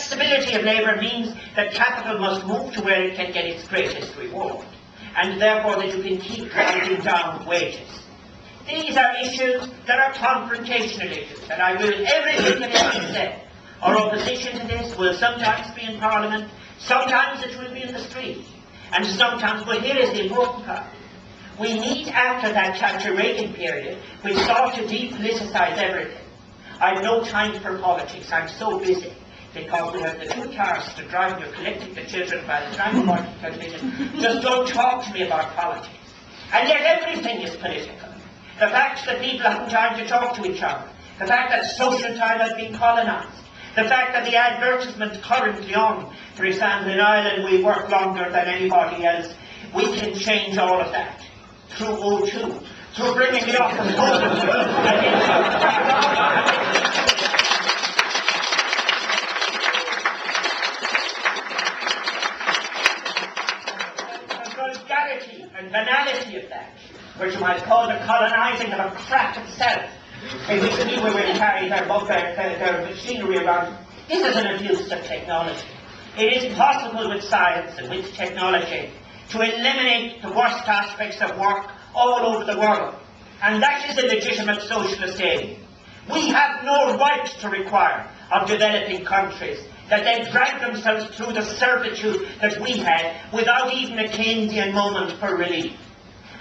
flexibility of labour means that capital must move to where it can get its greatest reward, and therefore that you can keep driving down wages. These are issues that are confrontational issues, and I will, everything that has been said, our opposition to this will sometimes be in Parliament, sometimes it will be in the street, and sometimes, but here is the important part. We need, after that Thatcher Reagan period, which sought to depoliticise everything. I have no time for politics, I'm so busy, because we have the two cars to drive, you're collecting the children by the time you're watching television. Just don't talk to me about politics. And yet everything is political. The fact that people haven't time to talk to each other, the fact that social time has been colonised, the fact that the advertisement currently on, for example in Ireland we work longer than anybody else, we can change all of that through O2, through bringing the office home. The vulgarity and banality of that, which you might call the colonising of a crack itself, in which people will carry their machinery around. This is an abuse of technology. It is possible with science and with technology to eliminate the worst aspects of work all over the world. And that is a legitimate socialist aim. We have no right to require of developing countries that they drag themselves through the servitude that we had without even a Keynesian moment for relief.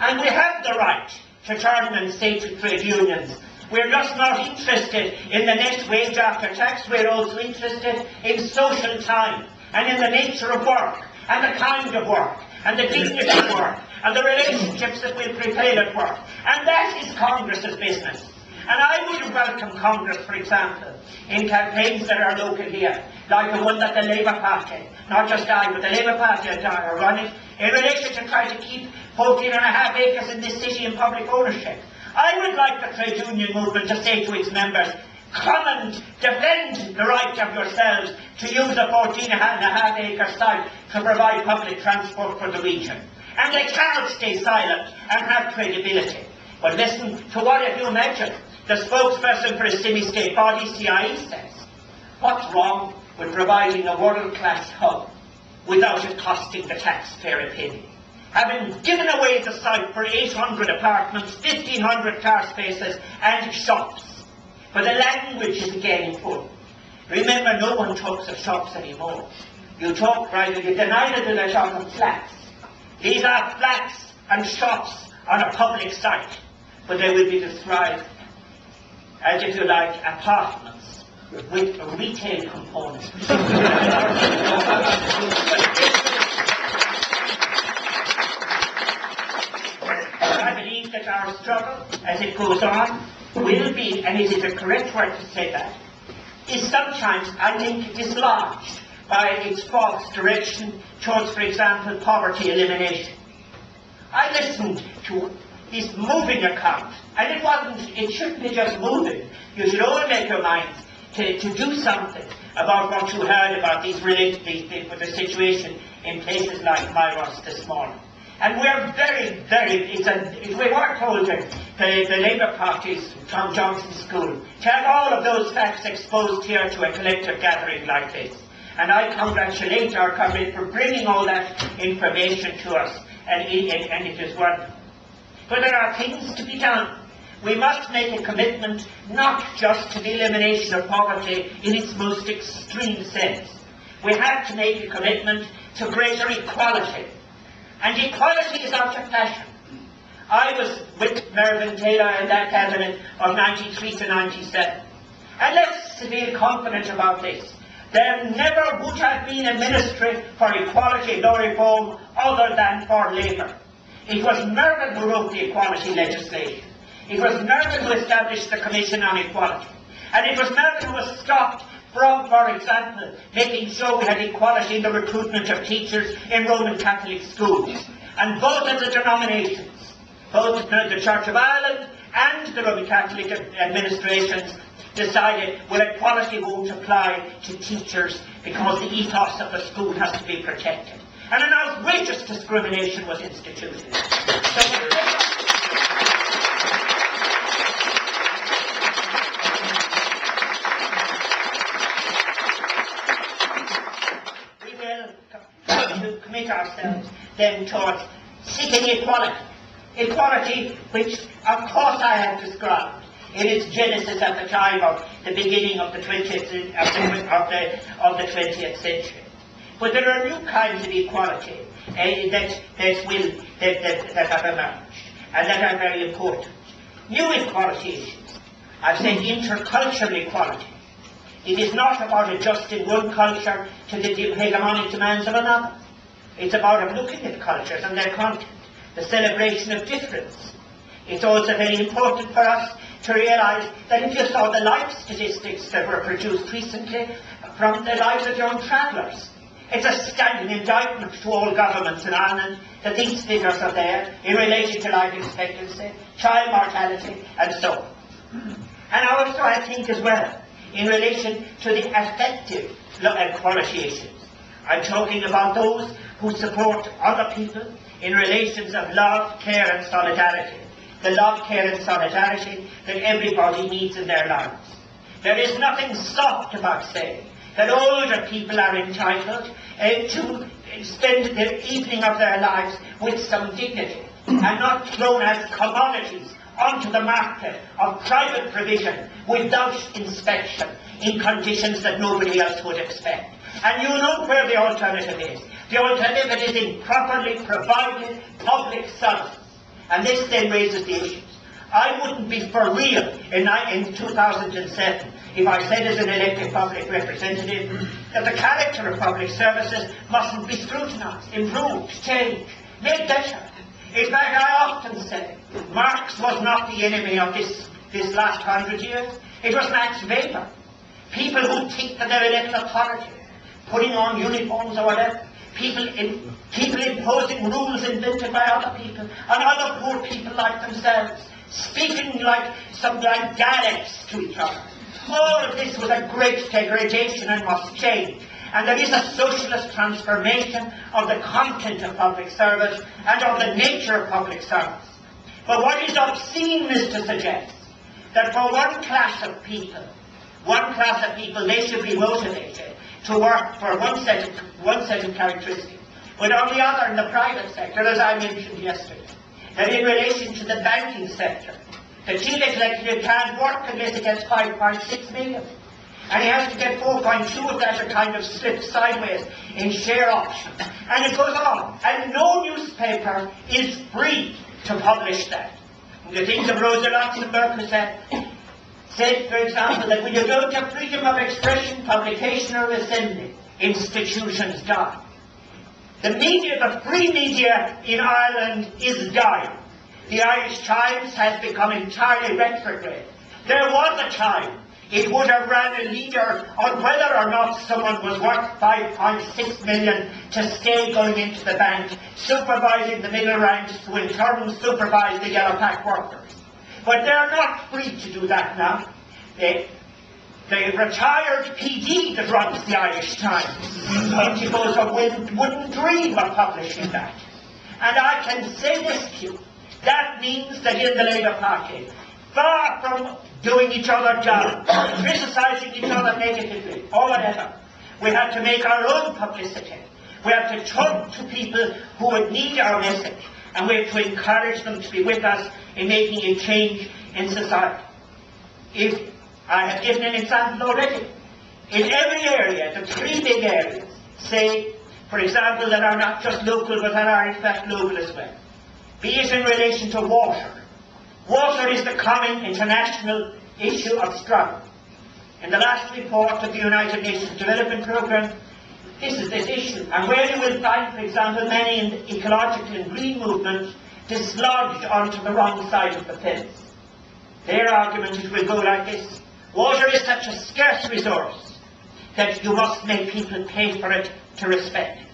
And we have the right to turn and say to trade unions, we're just not interested in the net wage after tax, we're also interested in social time and in the nature of work and the kind of work and the dignity of work and the relationships that will prevail at work. And that is Congress's business. And I would welcome Congress, for example, in campaigns that are local here, like the one that the Labour Party, not just I, but the Labour Party are running, in relation to try to keep 14.5 acres in this city in public ownership. I would like the trade union movement to say to its members, come and defend the right of yourselves to use a 14.5 acre site to provide public transport for the region. And they cannot stay silent and have credibility. But listen to what have you imagined the spokesperson for a semi-state body, CIE, says. What's wrong with providing a world-class hub without it costing the taxpayer a penny? Having given away the site for 800 apartments, 1,500 car spaces and shops. But the language is again in full. Remember, no one talks of shops anymore. You talk, rather, you deny that they talk of flats. These are flats and shops on a public site, but they will be described as, if you like, apartments with a retail component. I believe that our struggle, as it goes on, will be, and it is a correct word to say that, is sometimes, I think, dislodged by its false direction towards, for example, poverty elimination. I listened to this moving account, and it shouldn't be just moving. You should all make your minds to do something about what you heard about the situation in places like Myros this morning. And we're we were told that the Labour Party's Tom Johnson School to have all of those facts exposed here to a collective gathering like this. And I congratulate our committee for bringing all that information to us, and it is wonderful. But there are things to be done. We must make a commitment not just to the elimination of poverty in its most extreme sense. We have to make a commitment to greater equality. And equality is out of fashion. I was with Mervyn Taylor in that cabinet of 93 to 97. And let's be confident about this. There never would have been a ministry for equality nor reform other than for Labour. It was Mervyn who wrote the equality legislation. It was Mervyn who established the Commission on Equality. And it was Mervyn who was stopped from, for example, making sure we had equality in the recruitment of teachers in Roman Catholic schools. And both of the denominations, both the Church of Ireland and the Roman Catholic administrations, decided, well, equality won't apply to teachers because the ethos of the school has to be protected. And an outrageous discrimination was instituted. ourselves then towards seeking equality. Equality which, of course, I have described in its genesis at the time of the beginning of the 20th century. But there are new kinds of equality that have emerged and that are very important. New equality issues. I've said intercultural equality. It is not about adjusting one culture to the hegemonic demands of another. It's about looking at cultures and their content, the celebration of difference. It's also very important for us to realise that if you saw the life statistics that were produced recently from the lives of young travellers, it's a standing indictment to all governments in Ireland that these figures are there in relation to life expectancy, child mortality, and so on. And also, I think as well, in relation to the affective equality issues. I'm talking about those who support other people in relations of love, care and solidarity. The love, care and solidarity that everybody needs in their lives. There is nothing soft about saying that older people are entitled to spend the evening of their lives with some dignity and not thrown as commodities onto the market of private provision without inspection in conditions that nobody else would expect. And you know where the alternative is. The alternative is in properly provided public services. And this then raises the issues. I wouldn't be for real in 2007 if I said as an elected public representative that the character of public services mustn't be scrutinised, improved, changed, made better. In fact, I often say Marx was not the enemy of this last 100 years. It was Max Weber. People who think that they're elected authority, putting on uniforms or whatever, people imposing rules invented by other people, and other poor people like themselves, speaking like dialects to each other. All of this was a great degradation and must change. And there is a socialist transformation of the content of public service and of the nature of public service. But what is obscene is to suggest that for one class of people, they should be motivated to work for one set of characteristics. But on the other, in the private sector, as I mentioned yesterday, that in relation to the banking sector, the chief executive can't work unless he gets 5.6 million. And he has to get 4.2 of that a kind of slip sideways in share options. And it goes on. And no newspaper is free to publish that. And the things of Rosa Luxemburg who said, for example, that when you don't have freedom of expression, publication or assembly, institutions die. The media, the free media in Ireland is dying. The Irish Times has become entirely retrograde. There was a time it would have ran a leader on whether or not someone was worth 5.6 million to stay going into the bank, supervising the middle ranks who in turn supervise the yellow pack workers. But they're not free to do that now. The retired PD that runs the Irish Times, she goes, wouldn't dream of publishing that. And I can say this to you, that means that in the Labour Party, far from doing each other down, criticising each other negatively, or whatever, we have to make our own publicity. We have to talk to people who would need our message, and we have to encourage them to be with us in making a change in society. If I have given an example already, in every area, the three big areas, say, for example, that are not just local but that are in fact global as well, be it in relation to water. Water is the common international issue of struggle. In the last report of the United Nations Development Programme, this is this issue. And where you will find, for example, many in the ecological and green movements dislodged onto the wrong side of the fence. Their argument will go like this. Water is such a scarce resource that you must make people pay for it to respect it.